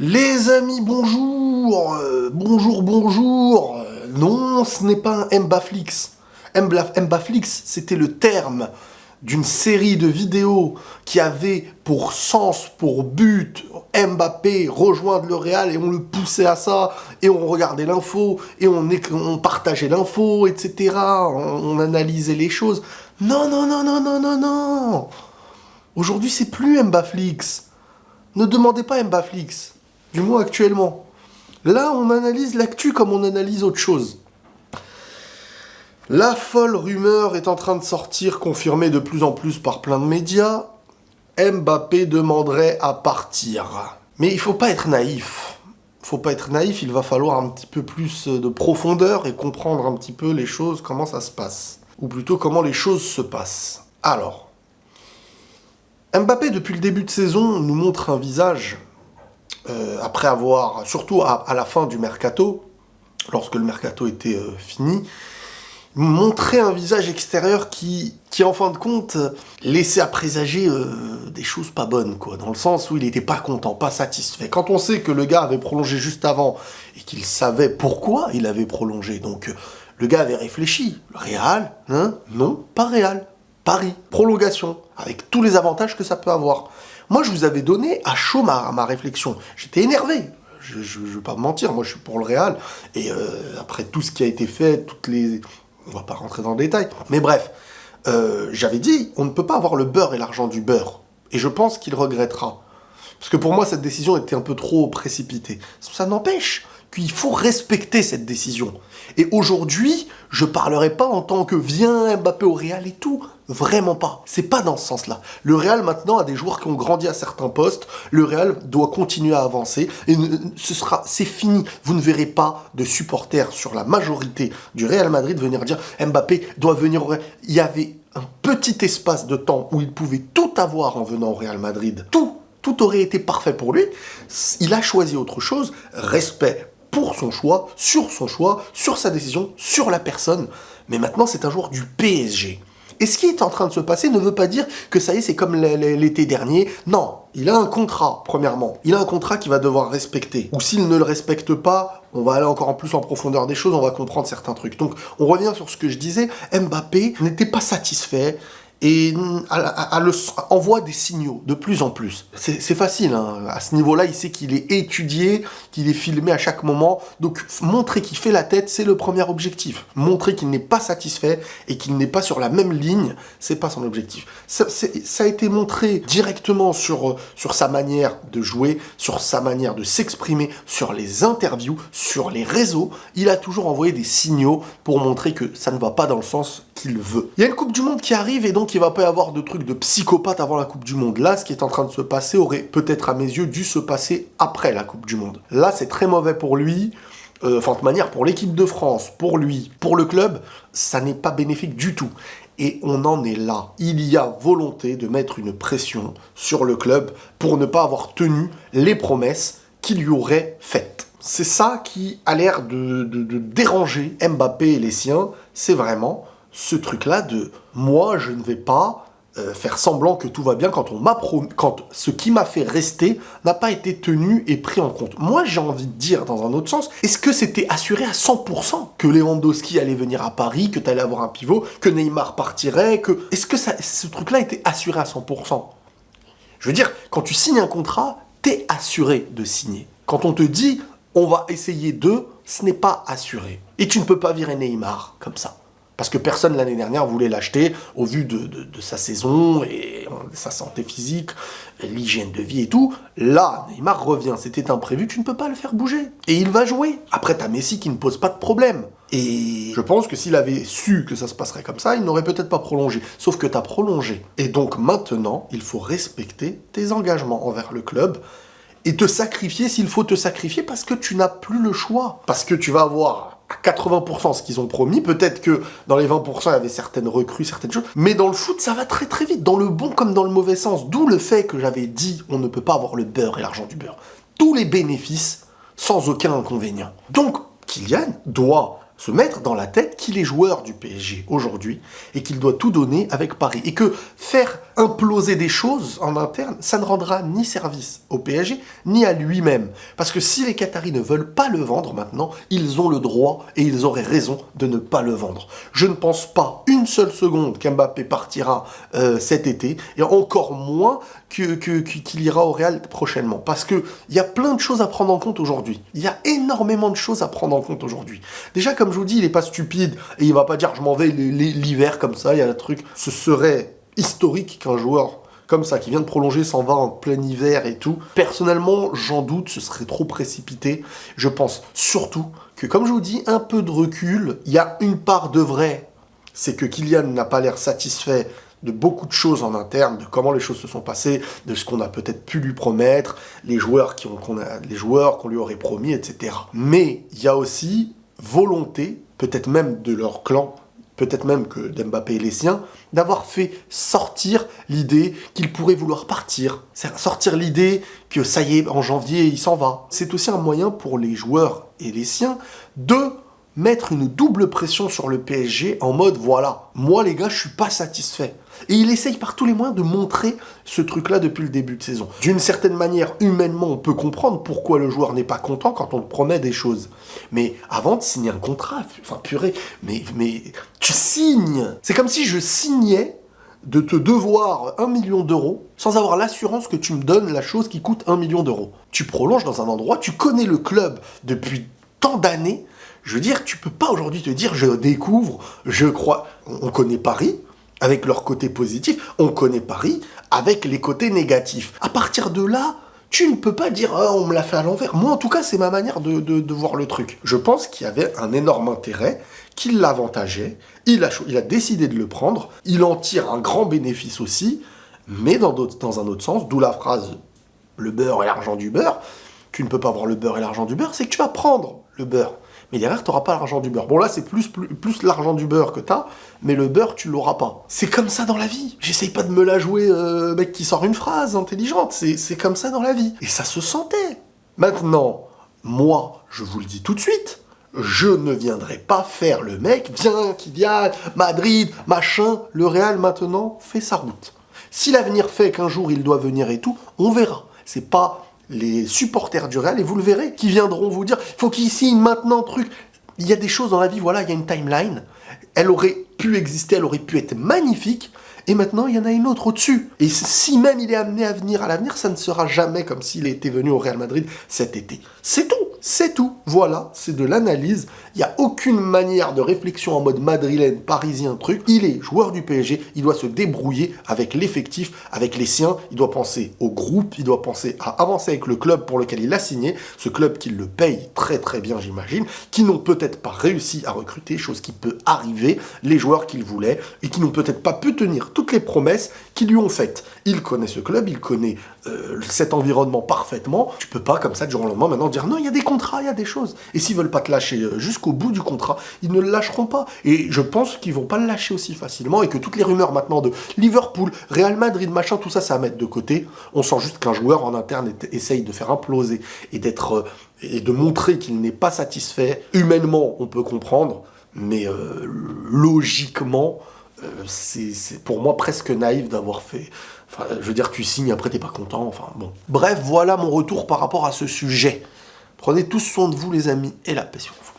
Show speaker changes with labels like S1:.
S1: Les amis, bonjour, bonjour. Non, ce n'est pas un Mbaflix. Mbaflix, c'était le terme d'une série de vidéos qui avait pour sens, pour but, Mbappé rejoindre le Real et on le poussait à ça, et on regardait l'info, et on partageait l'info, etc. On analysait les choses. Non, non, non, non, non, non, non. Aujourd'hui, c'est plus Mbaflix. Ne demandez pas Mbaflix. Du moins actuellement. Là, on analyse l'actu comme on analyse autre chose. La folle rumeur est en train de sortir, confirmée de plus en plus par plein de médias. Mbappé demanderait à partir. Mais il faut pas être naïf. Il va falloir un petit peu plus de profondeur et comprendre un petit peu les choses, comment ça se passe. Ou plutôt comment les choses se passent. Alors, Mbappé, depuis le début de saison, nous montre un visage... après avoir, surtout à la fin du mercato, lorsque le mercato était fini, montrait un visage extérieur qui en fin de compte, laissait à présager des choses pas bonnes, quoi, dans le sens où il n'était pas content, pas satisfait. Quand on sait que le gars avait prolongé juste avant, et qu'il savait pourquoi il avait prolongé, donc le gars avait réfléchi, le Real, hein, non, pas Real, Paris, prolongation, avec tous les avantages que ça peut avoir. Moi, je vous avais donné à chaud ma réflexion. J'étais énervé. Je ne vais pas me mentir. Moi, je suis pour le Real. Et après tout ce qui a été fait, on va pas rentrer dans le détail. Mais bref, j'avais dit, on ne peut pas avoir le beurre et l'argent du beurre. Et je pense qu'il regrettera. Parce que pour moi, cette décision était un peu trop précipitée. Ça n'empêche qu'il faut respecter cette décision. Et aujourd'hui, je parlerai pas en tant que viens Mbappé au Real et tout. Vraiment pas. C'est pas dans ce sens-là. Le Real maintenant a des joueurs qui ont grandi à certains postes. Le Real doit continuer à avancer. Et c'est fini. Vous ne verrez pas de supporters sur la majorité du Real Madrid venir dire Mbappé doit venir au Real. Il y avait un petit espace de temps où il pouvait tout avoir en venant au Real Madrid. Tout aurait été parfait pour lui. Il a choisi autre chose. Respect pour son choix, sur sa décision, sur la personne. Mais maintenant, c'est un joueur du PSG. Et ce qui est en train de se passer ne veut pas dire que ça y est, c'est comme l'été dernier. Non, il a un contrat, premièrement. Il a un contrat qu'il va devoir respecter. Ou s'il ne le respecte pas, on va aller encore en plus en profondeur des choses, on va comprendre certains trucs. Donc, on revient sur ce que je disais. Mbappé n'était pas satisfait et envoie des signaux de plus en plus. C'est facile, hein. À ce niveau-là, il sait qu'il est étudié, qu'il est filmé à chaque moment. Donc, montrer qu'il fait la tête, c'est le premier objectif. Montrer qu'il n'est pas satisfait et qu'il n'est pas sur la même ligne, c'est pas son objectif. Ça a été montré directement sur sa manière de jouer, sur sa manière de s'exprimer, sur les interviews, sur les réseaux. Il a toujours envoyé des signaux pour montrer que ça ne va pas dans le sens qu'il veut. Il y a une Coupe du Monde qui arrive et donc il va pas y avoir de trucs de psychopathe avant la Coupe du Monde. Là, ce qui est en train de se passer aurait peut-être à mes yeux dû se passer après la Coupe du Monde. Là, c'est très mauvais pour lui. Enfin, de manière, pour l'équipe de France, pour lui, pour le club, ça n'est pas bénéfique du tout. Et on en est là. Il y a volonté de mettre une pression sur le club pour ne pas avoir tenu les promesses qu'il lui aurait faites. C'est ça qui a l'air de déranger Mbappé et les siens. C'est vraiment ce truc-là de « moi, je ne vais pas faire semblant que tout va bien quand ce qui m'a fait rester n'a pas été tenu et pris en compte. » Moi, j'ai envie de dire, dans un autre sens, est-ce que c'était assuré à 100% que Lewandowski allait venir à Paris, que tu allais avoir un pivot, que Neymar partirait, que... Est-ce que ce truc-là était assuré à 100%? Je veux dire, quand tu signes un contrat, t'es assuré de signer. Quand on te dit « on va essayer de », ce n'est pas assuré. Et tu ne peux pas virer Neymar comme ça. Parce que personne l'année dernière voulait l'acheter au vu de sa saison et de sa santé physique, l'hygiène de vie et tout. Là, Neymar revient, c'était imprévu, tu ne peux pas le faire bouger. Et il va jouer. Après, t'as Messi qui ne pose pas de problème. Et je pense que s'il avait su que ça se passerait comme ça, il n'aurait peut-être pas prolongé. Sauf que t'as prolongé. Et donc maintenant, il faut respecter tes engagements envers le club et te sacrifier s'il faut te sacrifier parce que tu n'as plus le choix. Parce que tu vas avoir à 80% ce qu'ils ont promis. Peut-être que dans les 20%, il y avait certaines recrues, certaines choses. Mais dans le foot, ça va très très vite, dans le bon comme dans le mauvais sens. D'où le fait que j'avais dit, on ne peut pas avoir le beurre et l'argent du beurre. Tous les bénéfices, sans aucun inconvénient. Donc, Kylian doit se mettre dans la tête qu'il est joueur du PSG aujourd'hui et qu'il doit tout donner avec Paris. Et que faire imploser des choses en interne, ça ne rendra ni service au PSG, ni à lui-même. Parce que si les Qataris ne veulent pas le vendre maintenant, ils ont le droit et ils auraient raison de ne pas le vendre. Je ne pense pas une seule seconde qu'Mbappé partira cet été, et encore moins qu'il ira au Real prochainement. Parce qu'il y a plein de choses à prendre en compte aujourd'hui. Il y a énormément de choses à prendre en compte aujourd'hui. Déjà, comme je vous dis, il n'est pas stupide et il ne va pas dire je m'en vais l'hiver comme ça, il y a un truc. Ce serait historique qu'un joueur comme ça, qui vient de prolonger, s'en va en plein hiver et tout. Personnellement, j'en doute, ce serait trop précipité. Je pense surtout que, comme je vous dis, un peu de recul, il y a une part de vrai. C'est que Kylian n'a pas l'air satisfait de beaucoup de choses en interne, de comment les choses se sont passées, de ce qu'on a peut-être pu lui promettre, les joueurs qu'on lui aurait promis, etc. Mais il y a aussi volonté, peut-être même de leur clan, peut-être même que d'Mbappé et les siens, d'avoir fait sortir l'idée qu'il pourrait vouloir partir. Sortir l'idée que ça y est, en janvier, il s'en va. C'est aussi un moyen pour les joueurs et les siens de mettre une double pression sur le PSG en mode, voilà, moi les gars, je suis pas satisfait. Et il essaye par tous les moyens de montrer ce truc-là depuis le début de saison. D'une certaine manière, humainement, on peut comprendre pourquoi le joueur n'est pas content quand on te promet des choses. Mais avant de signer un contrat, enfin purée, mais tu signes. C'est comme si je signais de te devoir 1 million d'euros sans avoir l'assurance que tu me donnes la chose qui coûte 1 million d'euros. Tu prolonges dans un endroit, tu connais le club depuis tant d'années. Je veux dire, tu peux pas aujourd'hui te dire, je découvre, je crois. On connaît Paris avec leur côté positif, on connaît Paris avec les côtés négatifs. À partir de là, tu ne peux pas dire oh, on me l'a fait à l'envers. Moi, en tout cas, c'est ma manière de voir le truc. Je pense qu'il y avait un énorme intérêt, qu'il l'avantageait, il a décidé de le prendre, il en tire un grand bénéfice aussi, mais dans un autre sens, d'où la phrase le beurre et l'argent du beurre. Tu ne peux pas avoir le beurre et l'argent du beurre, c'est que tu vas prendre le beurre. Mais derrière, tu n'auras pas l'argent du beurre. Bon, là, c'est plus l'argent du beurre que tu as, mais le beurre, tu l'auras pas. C'est comme ça dans la vie. J'essaye pas de me la jouer, mec qui sort une phrase intelligente. C'est comme ça dans la vie. Et ça se sentait. Maintenant, moi, je vous le dis tout de suite, je ne viendrai pas faire le mec, viens, Kylian, Madrid, machin, le Real, maintenant, fait sa route. Si l'avenir fait qu'un jour, il doit venir et tout, on verra. C'est pas les supporters du Real, et vous le verrez, qui viendront vous dire « faut qu'il signe maintenant, truc ». Il y a des choses dans la vie, voilà, il y a une timeline. Elle aurait pu exister, elle aurait pu être magnifique, et maintenant, il y en a une autre au-dessus. Et si même il est amené à venir à l'avenir, ça ne sera jamais comme s'il était venu au Real Madrid cet été. C'est tout. C'est tout. Voilà, c'est de l'analyse. Il n'y a aucune manière de réflexion en mode madrilène, parisien, truc. Il est joueur du PSG, il doit se débrouiller avec l'effectif, avec les siens. Il doit penser au groupe, il doit penser à avancer avec le club pour lequel il a signé. Ce club qui le paye très très bien, j'imagine, qui n'ont peut-être pas réussi à recruter, chose qui peut arriver, les joueurs qu'il voulait, et qui n'ont peut-être pas pu tenir toutes les promesses qu'ils lui ont faites. Il connaît ce club, il connaît cet environnement parfaitement. Tu peux pas comme ça du jour au lendemain maintenant dire non, il y a des contrats, il y a des choses. Et s'ils veulent pas te lâcher jusqu'au bout du contrat, ils ne le lâcheront pas. Et je pense qu'ils vont pas le lâcher aussi facilement et que toutes les rumeurs maintenant de Liverpool, Real Madrid, machin, tout ça, ça va mettre de côté. On sent juste qu'un joueur en interne essaye de faire imploser et et de montrer qu'il n'est pas satisfait. Humainement, on peut comprendre, mais logiquement, c'est pour moi presque naïf d'avoir fait. Enfin, je veux dire, tu signes, après t'es pas content, enfin bon. Bref, voilà mon retour par rapport à ce sujet. Prenez tous soin de vous les amis, et la paix sur vous.